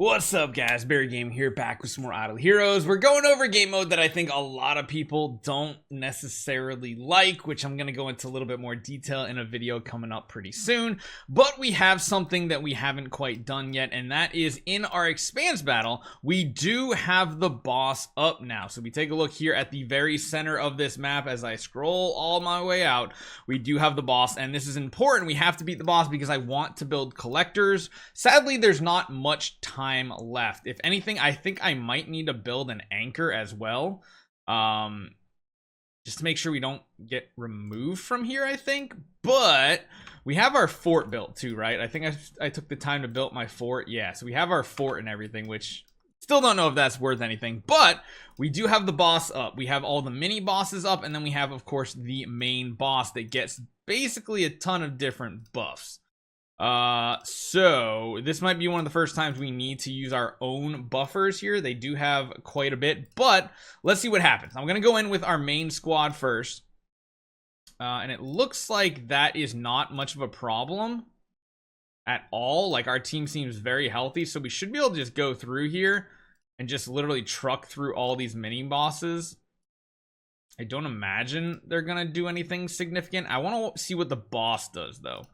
What's up, guys? Barry Game here, back with some more Idle Heroes. We're going over game mode that I think a lot of people don't necessarily like, which I'm going to go into a little bit more detail in a video coming up pretty soon. But we have something that we haven't quite done yet, and that is in our expanse battle, we do have the boss up now. So we take a look here at the very center of this map as I scroll all my way out. We do have the boss, and this is important. We have to beat the boss because I want to build collectors. Sadly, there's not much time left. If anything, I think I might need to build an anchor as well, just to make sure we don't get removed from here, I think. But we have our fort built too, right? I think I took the time to build my fort. Yeah, so we have our fort and everything, which still don't know if that's worth anything, but we do have the boss up. We have all the mini bosses up, and then we have, of course, the main boss that gets basically a ton of different buffs. So this might be one of the first times we need to use our own buffers here. They do have quite a bit, but let's see what happens. I'm gonna go in with our main squad first, and it looks like that is not much of a problem at all. Like, our team seems very healthy, so we should be able to just go through here and just literally truck through all these mini bosses. I don't imagine they're gonna do anything significant. I want to see what the boss does though.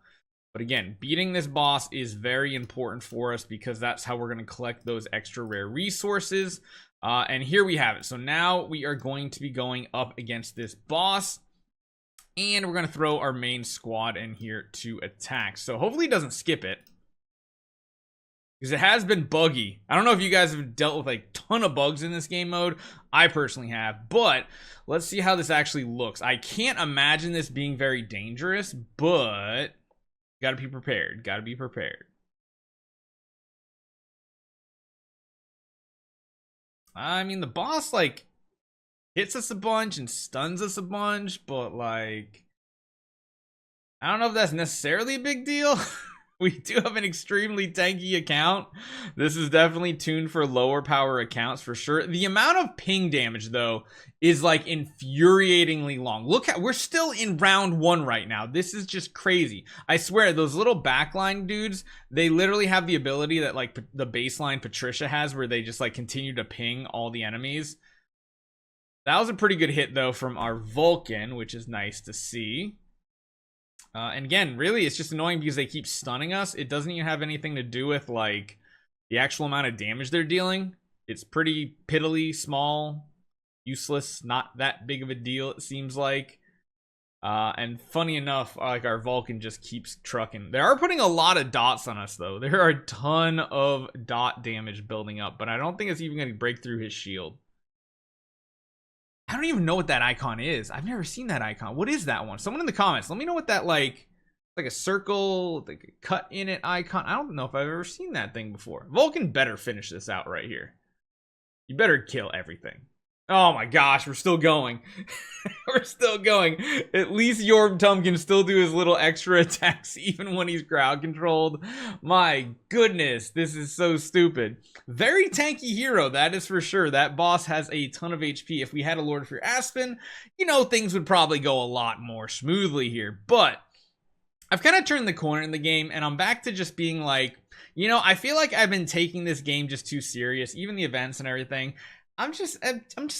But again, beating this boss is very important for us because that's how we're going to collect those extra rare resources. And here we have it. So now we are going to be going up against this boss, and we're going to throw our main squad in here to attack. So hopefully it doesn't skip it, because it has been buggy. I don't know if you guys have dealt with like a ton of bugs in this game mode. I personally have, but let's see how this actually looks. I can't imagine this being very dangerous, but gotta be prepared. Gotta be prepared. I mean, the boss, like, hits us a bunch and stuns us a bunch, but, like, I don't know if that's necessarily a big deal. We do have an extremely tanky account. This is definitely tuned for lower power accounts for sure. The amount of ping damage, though, is like infuriatingly long. Look at, we're still in round 1 right now. This is just crazy. I swear, those little backline dudes, they literally have the ability that like the baseline Patricia has, where they just like continue to ping all the enemies. That was a pretty good hit though from our Vulcan, which is nice to see. And again, really, it's just annoying because they keep stunning us. It doesn't even have anything to do with like the actual amount of damage they're dealing. It's pretty piddly, small, useless, not that big of a deal, it seems like. And funny enough, like, our Vulcan just keeps trucking. They are putting a lot of dots on us though. There are a ton of dot damage building up, but I don't think it's even going to break through his shield. I don't even know what that icon is. I've never seen that icon. What is that one? Someone in the comments, let me know what that, like a circle, like a cut in it icon. I don't know if I've ever seen that thing before. Vulcan better finish this out right here. You better kill everything. Oh my gosh, we're still going. We're still going. At least Tum can still do his little extra attacks even when he's crowd controlled. My goodness, this is so stupid. Very tanky hero, that is for sure. That boss has a ton of HP. If we had a Lord for Aspen, you know, things would probably go a lot more smoothly here. But I've kind of turned the corner in the game, and I'm back to just being like, you know, I feel like I've been taking this game just too serious, even the events and everything. I'm just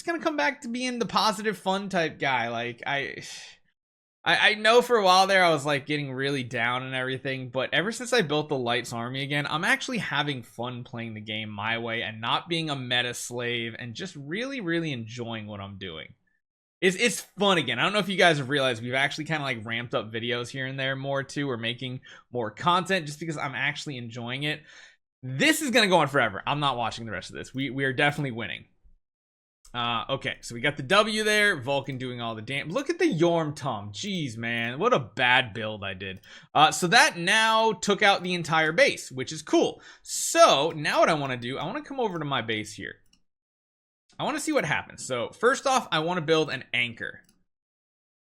gonna come back to being the positive fun type guy. Like, I know for a while there I was like getting really down and everything, but ever since I built the Lights Army again, I'm actually having fun playing the game my way and not being a meta slave, and just really enjoying what I'm doing. It's fun again. I don't know if you guys have realized we've actually kind of like ramped up videos here and there more too. We're making more content just because I'm actually enjoying it. This is gonna go on forever. I'm not watching the rest of this. We are definitely winning. Okay, so we got the W there. Vulcan doing all the damage. Look at the Tum. Jeez, man, what a bad build I did. So that now took out the entire base, which is cool. So now what I want to do, I want to come over to my base here. I want to see what happens. So first off, I want to build an anchor.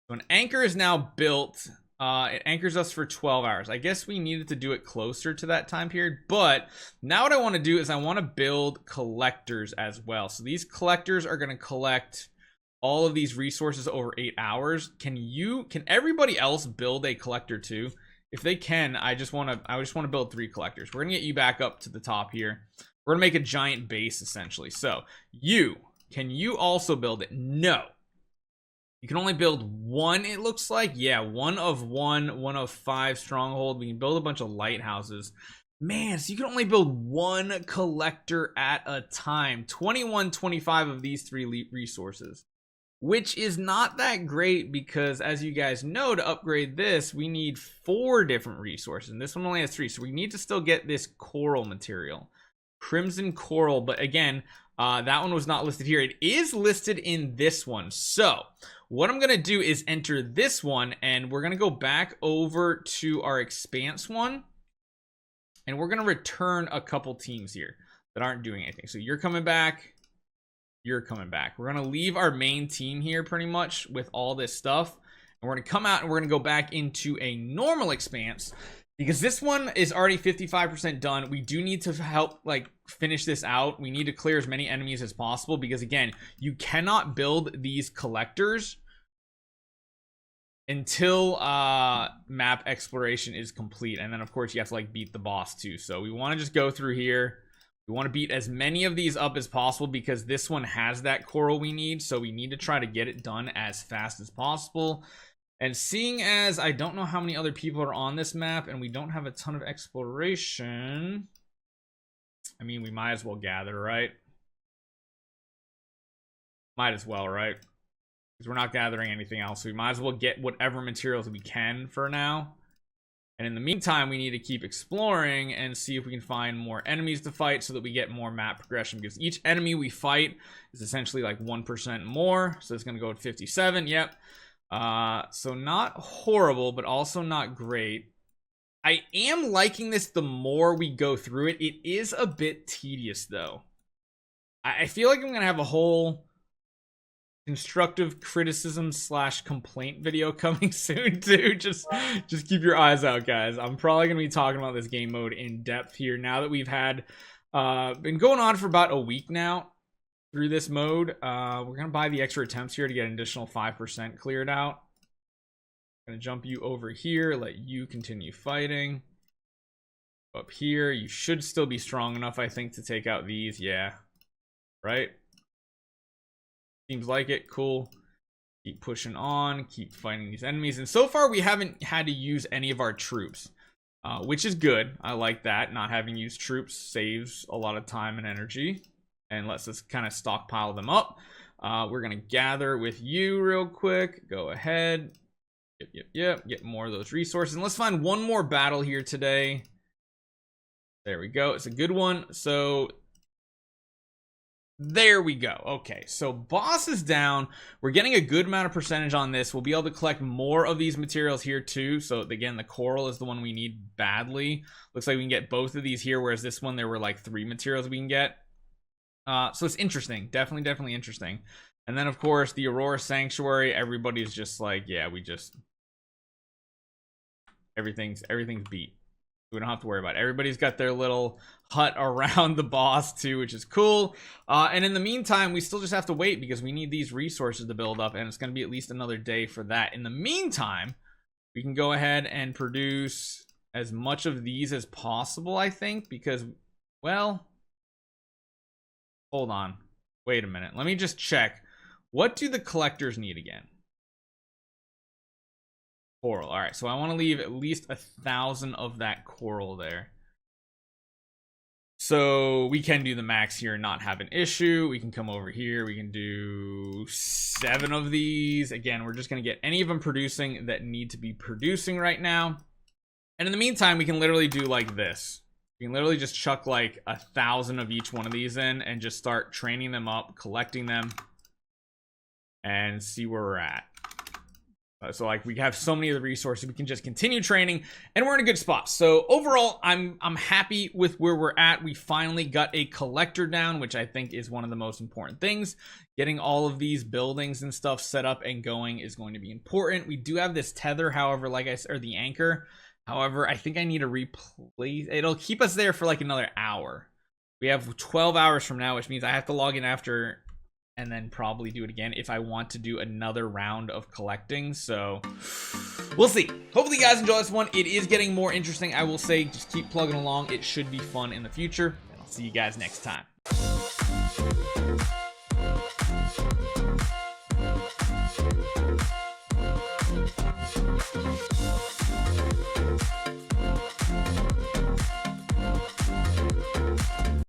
So an anchor is now built. It anchors us for 12 hours. I guess we needed to do it closer to that time period, but now what I want to do is I want to build collectors as well. So these collectors are going to collect all of these resources over 8 hours. Can everybody else build a collector too? if they can, I just want to build 3 collectors. We're gonna get you back up to the top here. We're gonna make a giant base essentially. So can you also build it? No. You can only build 1, it looks like. Yeah, 1 of 5 stronghold. We can build a bunch of lighthouses. Man, so you can only build 1 collector at a time. 25 of these 3 resources, which is not that great because, as you guys know, to upgrade this, we need 4 different resources. And this one only has 3, so we need to still get this coral material. Crimson coral, but again, that one was not listed here. It is listed in this one. So what I'm gonna do is enter this one, and we're gonna go back over to our expanse one, and we're gonna return a couple teams here that aren't doing anything. So you're coming back, you're coming back. We're gonna leave our main team here pretty much with all this stuff, and we're gonna come out and we're gonna go back into a normal expanse, because this one is already 55% done. We do need to help like finish this out. We need to clear as many enemies as possible, because again, you cannot build these collectors until map exploration is complete. And then of course you have to like beat the boss too. So we want to just go through here. We want to beat as many of these up as possible, because this one has that coral we need. So we need to try to get it done as fast as possible. And seeing as I don't know how many other people are on this map, and we don't have a ton of exploration, I mean, we might as well gather, right? Might as well, right? Because we're not gathering anything else. So we might as well get whatever materials we can for now. And in the meantime, we need to keep exploring and see if we can find more enemies to fight so that we get more map progression, because each enemy we fight is essentially like 1% more. So it's going to go at 57. Yep. So not horrible, but also not great. I am liking this the more we go through it. It is a bit tedious though. I feel like I'm going to have a whole constructive criticism / complaint video coming soon too. Just keep your eyes out, guys. I'm probably going to be talking about this game mode in depth here now that we've had been going on for about a week now through this mode. We're gonna buy the extra attempts here to get an additional 5% cleared out. Gonna jump you over here, let you continue fighting. Up here, you should still be strong enough, I think, to take out these. Yeah, right, seems like it. Cool. Keep pushing on, keep fighting these enemies, and so far we haven't had to use any of our troops, which is good. I like that. Not having used troops saves a lot of time and energy and lets us kind of stockpile them up. We're gonna gather with you real quick. Go ahead. Yep. Get more of those resources. And let's find one more battle here today. There we go. It's a good one. So there we go. Okay, so boss is down. We're getting a good amount of percentage on this. We'll be able to collect more of these materials here too. So again, the coral is the one we need badly. Looks like we can get both of these here, whereas this one there were like 3 materials we can get. So it's interesting. Definitely interesting. And then of course the Aurora Sanctuary, everybody's just like, yeah, everything's beat. We don't have to worry about it. Everybody's got their little hut around the boss too, which is cool. And in the meantime, we still just have to wait because we need these resources to build up, and it's going to be at least another day for that. In the meantime, we can go ahead and produce as much of these as possible, I think, because, well, hold on. Wait a minute. Let me just check. What do the collectors need again? Coral. All right, so I want to leave at least 1,000 of that coral there, so we can do the max here and not have an issue. We can come over here, we can do 7 of these. Again, we're just going to get any of them producing that need to be producing right now, and in the meantime we can literally do like this. We can literally just chuck like 1,000 of each one of these in and just start training them up, collecting them, and see where we're at. So like we have so many of the resources, we can just continue training and we're in a good spot. So overall, I'm happy with where we're at. We finally got a collector down, which I think is one of the most important things. Getting all of these buildings and stuff set up and going is going to be important. We do have this tether, however, like I said, or the anchor. However, I think I need to replace. It'll keep us there for like another hour. We have 12 hours from now, which means I have to log in after and then probably do it again if I want to do another round of collecting. So we'll see. Hopefully you guys enjoy this one. It is getting more interesting. I will say, just keep plugging along. It should be fun in the future, and I'll see you guys next time.